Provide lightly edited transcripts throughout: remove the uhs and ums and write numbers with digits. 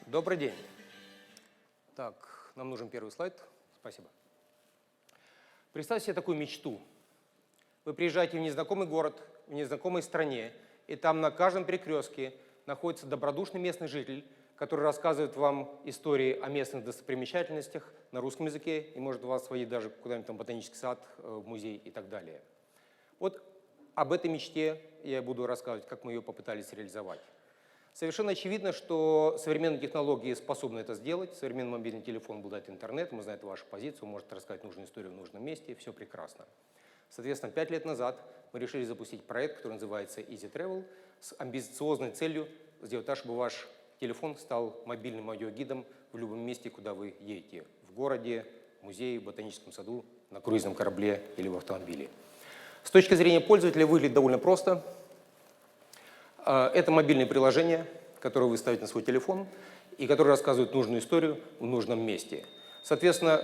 Добрый день. Так, нам нужен первый слайд. Спасибо. Представьте себе такую мечту. Вы приезжаете в незнакомый город, в незнакомой стране, и там на каждом перекрестке находится добродушный местный житель, который рассказывает вам истории о местных достопримечательностях на русском языке и может вас сводить даже куда-нибудь там в ботанический сад, в музей и так далее. Вот об этой мечте я буду рассказывать, как мы ее попытались реализовать. Совершенно очевидно, что современные технологии способны это сделать. Современный мобильный телефон обладает интернетом, знает вашу позицию, может рассказать нужную историю в нужном месте, все прекрасно. Соответственно, 5 лет назад мы решили запустить проект, который называется Easy Travel, с амбициозной целью сделать так, чтобы ваш телефон стал мобильным аудиогидом в любом месте, куда вы едете. В городе, в музее, в ботаническом саду, на круизном корабле или в автомобиле. С точки зрения пользователя выглядит довольно просто. Это мобильное приложение, которое вы ставите на свой телефон и которое рассказывает нужную историю в нужном месте. Соответственно,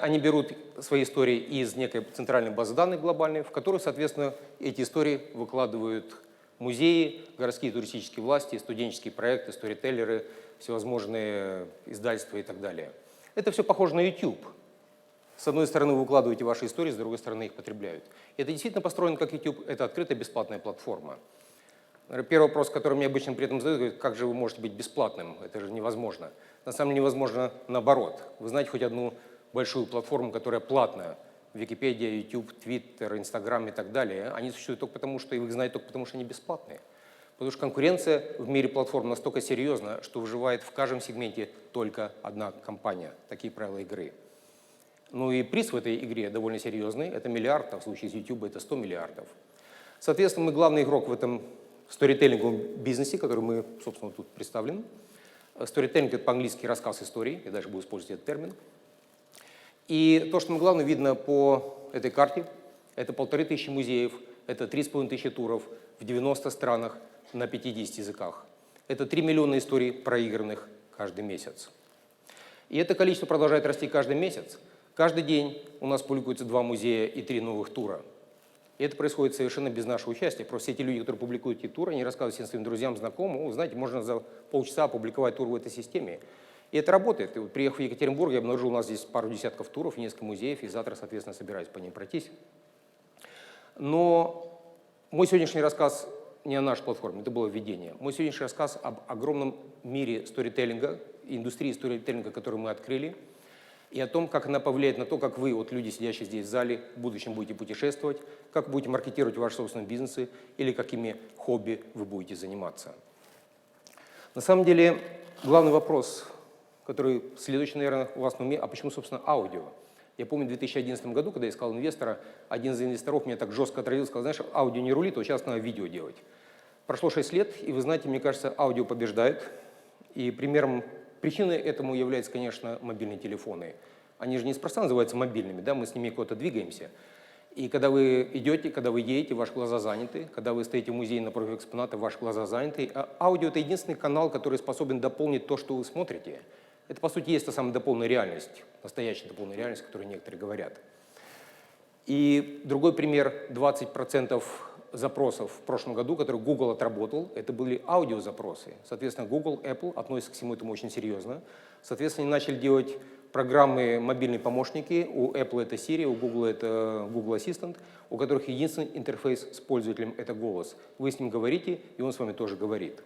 они берут свои истории из некой центральной базы данных глобальной, в которую, соответственно, эти истории выкладывают музеи, городские туристические власти, студенческие проекты, сторителлеры, всевозможные издательства и так далее. Это все похоже на YouTube. С одной стороны, вы выкладываете ваши истории, с другой стороны, их потребляют. И это действительно построено как YouTube, это открытая бесплатная платформа. Первый вопрос, который мне обычно при этом задают, как же вы можете быть бесплатным? Это же невозможно. На самом деле невозможно наоборот. Вы знаете хоть одну большую платформу, которая платная? Википедия, YouTube, Twitter, Instagram и так далее. Они существуют только потому, что их знаете только потому, что они бесплатные. Потому что конкуренция в мире платформ настолько серьезна, что выживает в каждом сегменте только одна компания. Такие правила игры. Ну и приз в этой игре довольно серьезный. Это миллиард, а в случае с YouTube это 100 миллиардов. Соответственно, мы главный игрок в этом сторителлинговом бизнесе, который мы, собственно, тут представлены. Сторителлинг — это по-английски рассказ истории, я даже буду использовать этот термин. И то, что мы главное видно по этой карте, это 1500 музеев, это 3500 туров в 90 странах на 50 языках. Это 3 миллиона историй, проигранных каждый месяц. И это количество продолжает расти каждый месяц. Каждый день у нас публикуется 2 музея и 3 новых тура. И это происходит совершенно без нашего участия. Просто эти люди, которые публикуют эти туры, они рассказывают всем своим друзьям, знакомым: знаете, можно за полчаса опубликовать тур в этой системе. И это работает. И вот, приехав в Екатеринбург, я обнаружил у нас здесь пару десятков туров, несколько музеев, и завтра, соответственно, собираюсь по ним пройтись. Но мой сегодняшний рассказ не о нашей платформе, это было введение. Мой сегодняшний рассказ об огромном мире сторителлинга, индустрии сторителлинга, которую мы открыли, и о том, как она повлияет на то, как вы, вот люди, сидящие здесь в зале, в будущем будете путешествовать, как будете маркетировать ваши собственные бизнесы или какими хобби вы будете заниматься. На самом деле, главный вопрос, который следующий, наверное, у вас на уме: а почему, собственно, аудио? Я помню, в 2011 году, когда я искал инвестора, один из инвесторов меня так жестко отразил, сказал: знаешь, аудио не рулит, вот сейчас надо видео делать. Прошло 6 лет, и вы знаете, мне кажется, аудио побеждает. И причиной этому являются, конечно, мобильные телефоны. Они же неспроста называются мобильными, да, мы с ними куда-то двигаемся. И когда вы идете, когда вы едете, ваши глаза заняты. Когда вы стоите в музее напротив экспоната, ваши глаза заняты. А аудио — это единственный канал, который способен дополнить то, что вы смотрите. Это, по сути, есть та самая дополненная реальность, настоящая дополненная реальность, о которой некоторые говорят. И другой пример: 20% запросов в прошлом году, которые Google отработал, это были аудиозапросы. Соответственно, Google, Apple относятся к всему этому очень серьезно. Соответственно, они начали делать программы, мобильные помощники. У Apple это Siri, у Google это Google Assistant, у которых единственный интерфейс с пользователем — это голос. Вы с ним говорите, и он с вами тоже говорит.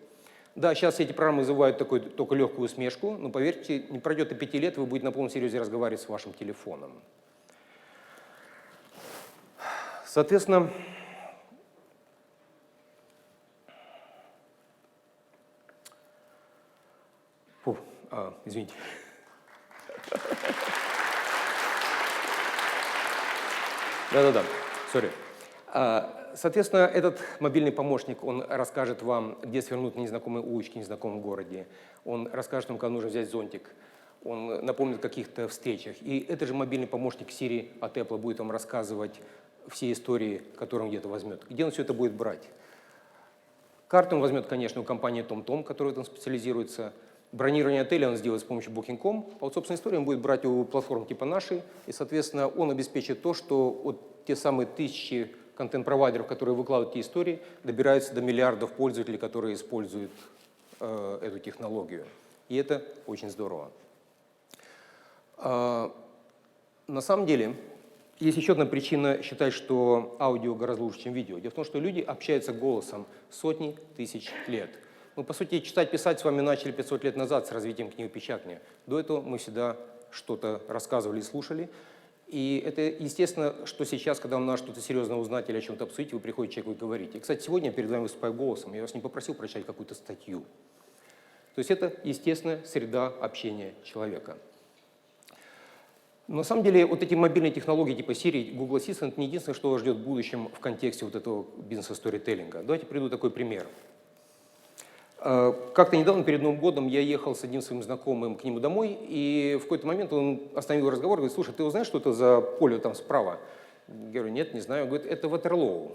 Да, сейчас эти программы вызывают только легкую усмешку, но поверьте, не пройдет и 5 лет, вы будете на полном серьезе разговаривать с вашим телефоном. Соответственно, извините. Да-да-да, сори. Соответственно, этот мобильный помощник, он расскажет вам, где свернуть на незнакомые улочки в незнакомом городе. Он расскажет вам, когда нужно взять зонтик. Он напомнит о каких-то встречах. И этот же мобильный помощник Siri от Apple будет вам рассказывать все истории, которые он где-то возьмет. Где он все это будет брать? Карту он возьмет, конечно, у компании TomTom, которая в этом специализируется. Бронирование отеля он сделает с помощью Booking.com, а вот, собственно, историю он будет брать у платформ типа нашей, и, соответственно, он обеспечит то, что вот те самые тысячи контент-провайдеров, которые выкладывают эти истории, добираются до миллиардов пользователей, которые используют эту технологию. И это очень здорово. На самом деле, есть еще одна причина считать, что аудио гораздо лучше, чем видео. Дело в том, что люди общаются голосом сотни тысяч лет. Мы, по сути, читать, писать с вами начали 500 лет назад с развитием книгопечатания. До этого мы всегда что-то рассказывали и слушали. И это естественно, что сейчас, когда вам надо что-то серьезно узнать или о чем-то обсудить, вы приходите к человеку и говорите. И, кстати, сегодня я перед вами выступаю голосом, я вас не попросил прочитать какую-то статью. То есть это естественная среда общения человека. На самом деле, вот эти мобильные технологии типа Siri, Google Assistant не единственное, что вас ждет в будущем в контексте вот этого бизнеса сторителлинга. Давайте приведу такой пример. Как-то недавно, перед Новым годом, я ехал с одним своим знакомым к нему домой, и в какой-то момент он остановил разговор и говорит: слушай, ты знаешь, что это за поле там справа? Я говорю: нет, не знаю. Он говорит: это Ватерлоу.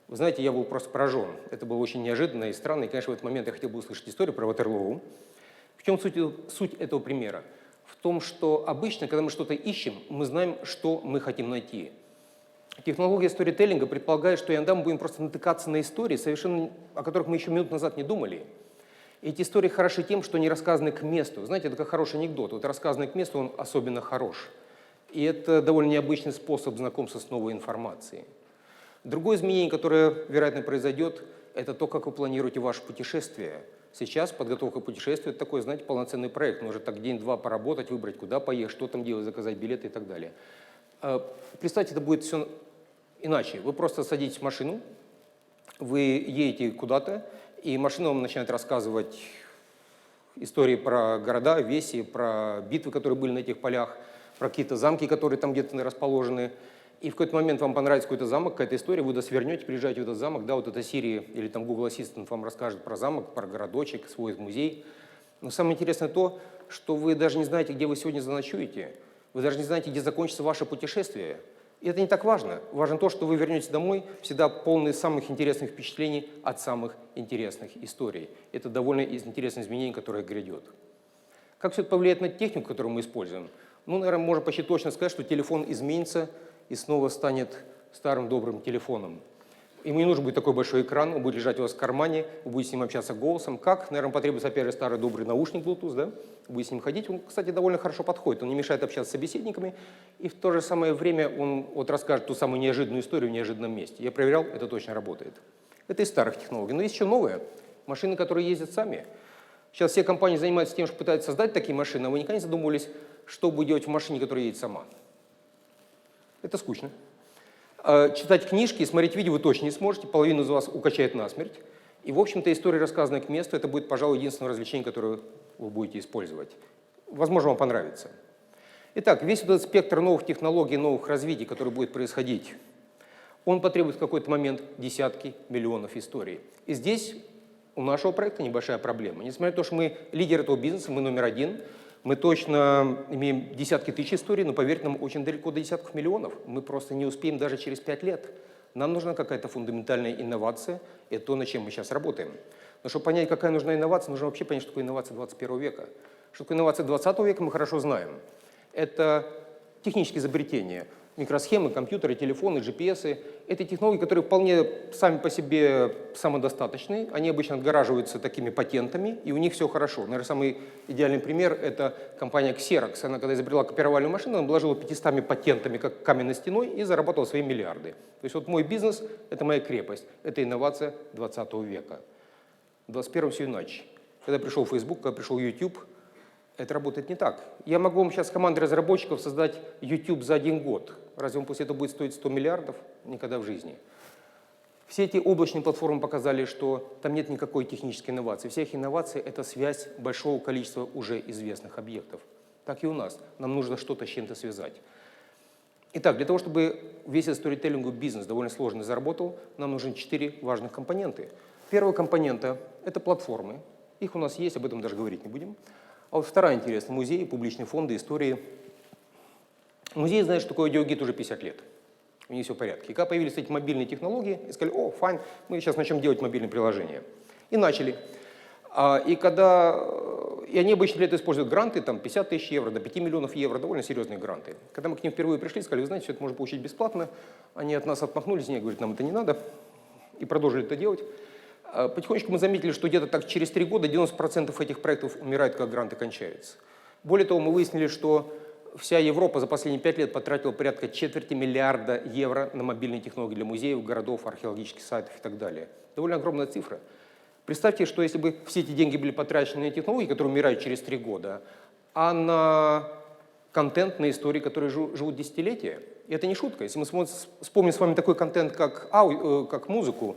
Вы знаете, я был просто поражен. Это было очень неожиданно и странно, и, конечно, в этот момент я хотел бы услышать историю про Ватерлоу. В чем суть этого примера? В том, что обычно, когда мы что-то ищем, мы знаем, что мы хотим найти. Технология сторителлинга предполагает, что иногда мы будем просто натыкаться на истории, совершенно о которых мы еще минут назад не думали. Эти истории хороши тем, что они рассказаны к месту. Знаете, это как хороший анекдот. Вот рассказанный к месту, он особенно хорош. И это довольно необычный способ знакомства с новой информацией. Другое изменение, которое, вероятно, произойдет, это то, как вы планируете ваше путешествие. Сейчас подготовка к путешествию – это такой, знаете, полноценный проект. Нужно так день-два поработать, выбрать, куда поехать, что там делать, заказать билеты и так далее. Представьте, это будет все иначе. Вы просто садитесь в машину, вы едете куда-то, и машина вам начинает рассказывать истории про города, веси, про битвы, которые были на этих полях, про какие-то замки, которые там где-то расположены. И в какой-то момент вам понравится какой-то замок, какая-то история, вы туда свернете, приезжаете в этот замок, да, вот это Siri или там Google Assistant вам расскажет про замок, про городочек, свой музей. Но самое интересное то, что вы даже не знаете, где вы сегодня заночуете, вы даже не знаете, где закончится ваше путешествие. И это не так важно. Важно то, что вы вернетесь домой всегда полные самых интересных впечатлений от самых интересных историй. Это довольно интересное изменение, которое грядет. Как все это повлияет на технику, которую мы используем? Ну, наверное, можно почти точно сказать, что телефон изменится и снова станет старым добрым телефоном. Ему не нужен будет такой большой экран, он будет лежать у вас в кармане, вы будете с ним общаться голосом. Как? Наверное, потребуется, опять же, старый добрый наушник Bluetooth, да? Вы будете с ним ходить. Он, кстати, довольно хорошо подходит, он не мешает общаться с собеседниками, и в то же самое время он вот расскажет ту самую неожиданную историю в неожиданном месте. Я проверял, это точно работает. Это из старых технологий. Но есть еще новые. Машины, которые ездят сами. Сейчас все компании занимаются тем, что пытаются создать такие машины, а вы никогда не задумывались, что будет делать в машине, которая едет сама. Это скучно. Читать книжки и смотреть видео вы точно не сможете, половину из вас укачает насмерть. И, в общем-то, история, рассказанная к месту, это будет, пожалуй, единственное развлечение, которое вы будете использовать. Возможно, вам понравится. Итак, весь этот спектр новых технологий, новых развитий, который будет происходить, он потребует в какой-то момент десятки миллионов историй. И здесь у нашего проекта небольшая проблема. Несмотря на то, что мы лидер этого бизнеса, мы номер один, мы точно имеем десятки тысяч историй, но, поверьте нам, очень далеко до десятков миллионов. Мы просто не успеем даже через 5 лет. Нам нужна какая-то фундаментальная инновация, и это то, над чем мы сейчас работаем. Но чтобы понять, какая нужна инновация, нужно вообще понять, что такое инновация 21 века. Что такое инновация 20 века, мы хорошо знаем. Это технические изобретения. Микросхемы, компьютеры, телефоны, GPS. Это технологии, которые вполне сами по себе самодостаточны. Они обычно отгораживаются такими патентами, и у них все хорошо. Наверное, самый идеальный пример – это компания Xerox. Она, когда изобрела копировальную машину, она обложила 500 патентами, как каменной стеной, и заработала свои миллиарды. То есть вот мой бизнес – это моя крепость. Это инновация 20 века. В 21-м все иначе. Когда пришел Facebook, когда пришел YouTube, это работает не так. Я могу вам сейчас с командой разработчиков создать YouTube за 1 год. Разве он после этого будет стоить 100 миллиардов? Никогда в жизни. Все эти облачные платформы показали, что там нет никакой технической инновации. Вся их инновация – это связь большого количества уже известных объектов. Так и у нас. Нам нужно что-то с чем-то связать. Итак, для того, чтобы весь этот сторителлинговый бизнес довольно сложный заработал, нам нужны 4 важных компонента. Первый компонента – это платформы. Их у нас есть, об этом даже говорить не будем. А вот вторая интересная – музеи, публичные фонды, истории. Музей знает, что такое аудиогид уже 50 лет. У них все в порядке. И когда появились эти мобильные технологии, и сказали: о, файн, мы сейчас начнем делать мобильные приложения. И начали. И они обычно для этого используют гранты, там 50 тысяч евро, до 5 миллионов евро, довольно серьезные гранты. Когда мы к ним впервые пришли, сказали: вы знаете, все это можно получить бесплатно. Они от нас отмахнулись, они говорят: нам это не надо. И продолжили это делать. Потихонечку мы заметили, что где-то так через 3 года 90% этих проектов умирают, как гранты кончаются. Более того, мы выяснили, что вся Европа за последние 5 лет потратила порядка $250 миллиарда евро на мобильные технологии для музеев, городов, археологических сайтов и так далее. Довольно огромная цифра. Представьте, что если бы все эти деньги были потрачены на технологии, которые умирают через 3 года, а на контент, на истории, которые живут десятилетия. И это не шутка. Если мы вспомним с вами такой контент, как музыку,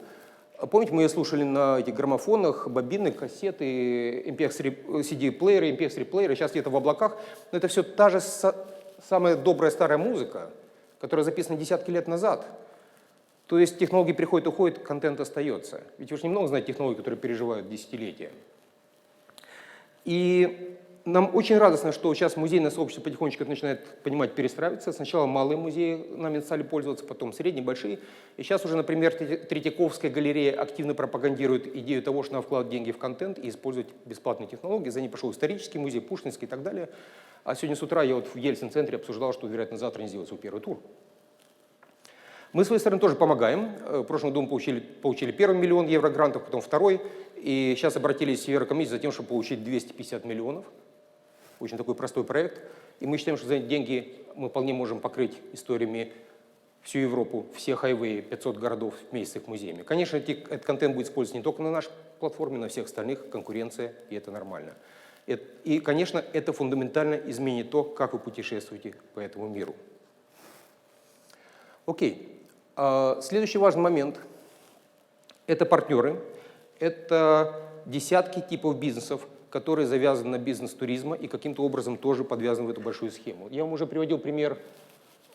помните, мы ее слушали на этих граммофонах, бобины, кассеты, CD-плееры, MP3-плееры, сейчас где-то в облаках. Но это все та же самая добрая старая музыка, которая записана десятки лет назад. То есть технологии приходят, уходят, контент остается. Ведь вы же немного знаете технологий, которые переживают десятилетия. И нам очень радостно, что сейчас музейное сообщество потихонечку начинает понимать, перестраиваться. Сначала малые музеи нами стали пользоваться, потом средние, большие. И сейчас уже, например, Третьяковская галерея активно пропагандирует идею того, что надо вкладывать деньги в контент и использовать бесплатные технологии. За ней пошел исторический музей, Пушкинский и так далее. А сегодня с утра я вот в Ельцин-центре обсуждал, что, вероятно, завтра не сделать свой первый тур. Мы, с своей стороны, тоже помогаем. В прошлом году получили первый $1 миллион евро грантов, потом второй. И сейчас обратились в Еврокомиссию за тем, чтобы получить 250 миллионов. Очень такой простой проект. И мы считаем, что за эти деньги мы вполне можем покрыть историями всю Европу, все хайвеи, 500 городов вместе с их музеями. Конечно, этот контент будет использоваться не только на нашей платформе, на всех остальных, конкуренция, и это нормально. И, конечно, это фундаментально изменит то, как вы путешествуете по этому миру. Окей. Следующий важный момент – это партнеры. Это десятки типов бизнесов, которые завязаны на бизнес туризма и каким-то образом тоже подвязаны в эту большую схему. Я вам уже приводил пример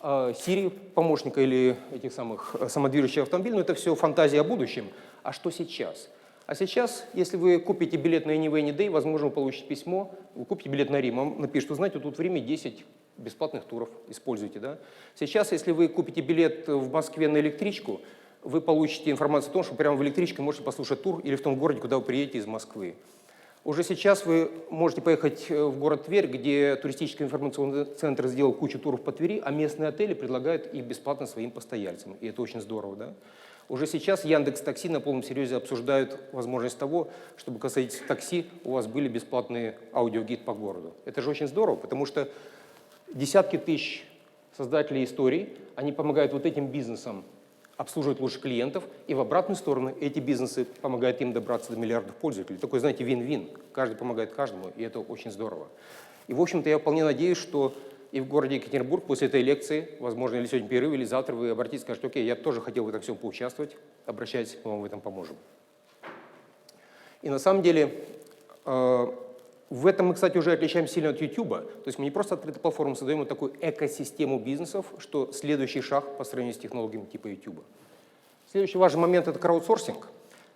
Siri, помощника или этих самых самодвижущих автомобилей, но это все фантазия о будущем. А что сейчас? А сейчас, если вы купите билет на Any Way, Any Day, возможно, вы получите письмо, вы купите билет на Рим, вам напишут, вы знаете, тут в Риме 10 бесплатных туров, используйте, да? Сейчас, если вы купите билет в Москве на электричку, вы получите информацию о том, что прямо в электричке можете послушать тур или в том городе, куда вы приедете из Москвы. Уже сейчас вы можете поехать в город Тверь, где туристический информационный центр сделал кучу туров по Твери, а местные отели предлагают их бесплатно своим постояльцам. И это очень здорово, да? Уже сейчас Яндекс.Такси на полном серьезе обсуждают возможность того, чтобы, касаясь такси, у вас были бесплатные аудиогид по городу. Это же очень здорово, потому что десятки тысяч создателей историй, они помогают вот этим бизнесам обслуживать лучше клиентов, и в обратную сторону эти бизнесы помогают им добраться до миллиардов пользователей. Такой, знаете, вин-вин. Каждый помогает каждому, и это очень здорово. И, в общем-то, я вполне надеюсь, что и в городе Екатеринбург после этой лекции, возможно, или сегодня перерыв, или завтра вы обратитесь и скажете, окей, я тоже хотел в этом всем поучаствовать, обращайтесь, мы вам в этом поможем. И на самом деле, в этом мы, кстати, уже отличаемся сильно от YouTube. То есть мы не просто открытую платформу создаем, а такую экосистему бизнесов, что следующий шаг по сравнению с технологиями типа YouTube. Следующий важный момент – это краудсорсинг.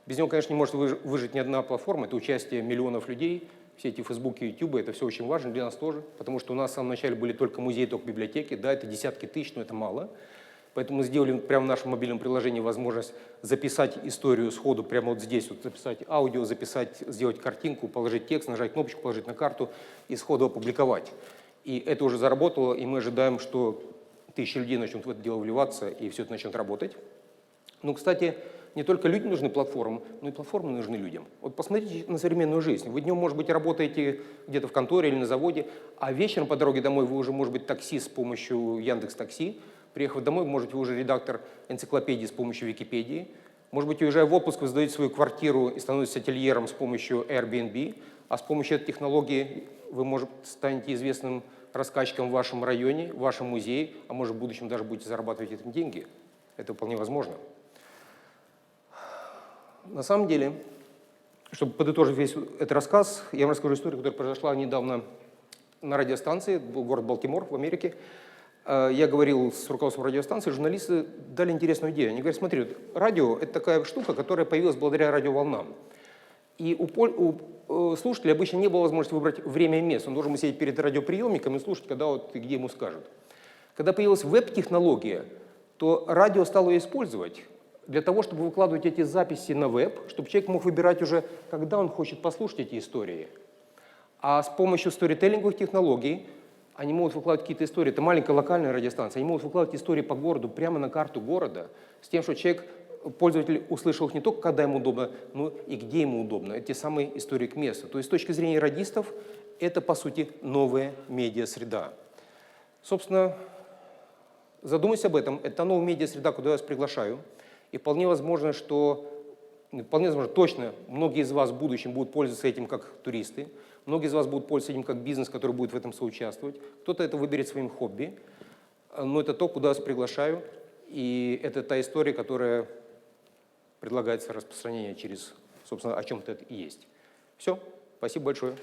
Без него, конечно, не может выжить ни одна платформа. Это участие миллионов людей. Все эти Facebook и YouTube – это все очень важно для нас тоже, потому что у нас в самом начале были только музеи, только библиотеки. Да, это десятки тысяч, но это мало. Поэтому мы сделали прямо в нашем мобильном приложении возможность записать историю сходу прямо вот здесь, вот записать аудио, сделать картинку, положить текст, нажать кнопочку, положить на карту и сходу опубликовать. И это уже заработало, и мы ожидаем, что тысячи людей начнут в это дело вливаться, и все это начнет работать. Ну, кстати, не только людям нужны платформы, но и платформы нужны людям. Вот посмотрите на современную жизнь. Вы днем, может быть, работаете где-то в конторе или на заводе, а вечером по дороге домой вы уже, может быть, таксист с помощью Яндекс.Такси. Приехав домой, может, вы уже редактор энциклопедии с помощью Википедии. Может быть, уезжая в отпуск, вы сдаете свою квартиру и становитесь ательером с помощью Airbnb. А с помощью этой технологии вы, может, станете известным рассказчиком в вашем районе, в вашем музее, а может, в будущем даже будете зарабатывать этим деньги. Это вполне возможно. На самом деле, чтобы подытожить весь этот рассказ, я вам расскажу историю, которая произошла недавно на радиостанции, был город Балтимор в Америке. Я говорил с руководством радиостанции, журналисты дали интересную идею. Они говорят, смотри, радио – это такая штука, которая появилась благодаря радиоволнам. И у слушателя обычно не было возможности выбрать время и место. Он должен сидеть перед радиоприемником и слушать, когда вот и где ему скажут. Когда появилась веб-технология, то радио стало ее использовать для того, чтобы выкладывать эти записи на веб, чтобы человек мог выбирать уже, когда он хочет послушать эти истории. А с помощью сторителлинговых технологий они могут выкладывать какие-то истории. Это маленькая локальная радиостанция. Они могут выкладывать истории по городу прямо на карту города, с тем, что человек пользователь услышал их не только когда ему удобно, но и где ему удобно. Это те самые истории к месту. То есть с точки зрения радистов это, по сути, новая медиа-среда. Собственно, задумайся об этом. Это та новая медиа-среда, куда я вас приглашаю. И вполне возможно, точно, многие из вас в будущем будут пользоваться этим как туристы, многие из вас будут пользоваться этим как бизнес, который будет в этом соучаствовать. Кто-то это выберет своим хобби, но это то, куда вас приглашаю. И это та история, которая предлагается распространение через, собственно, о чем-то это и есть. Все, спасибо большое.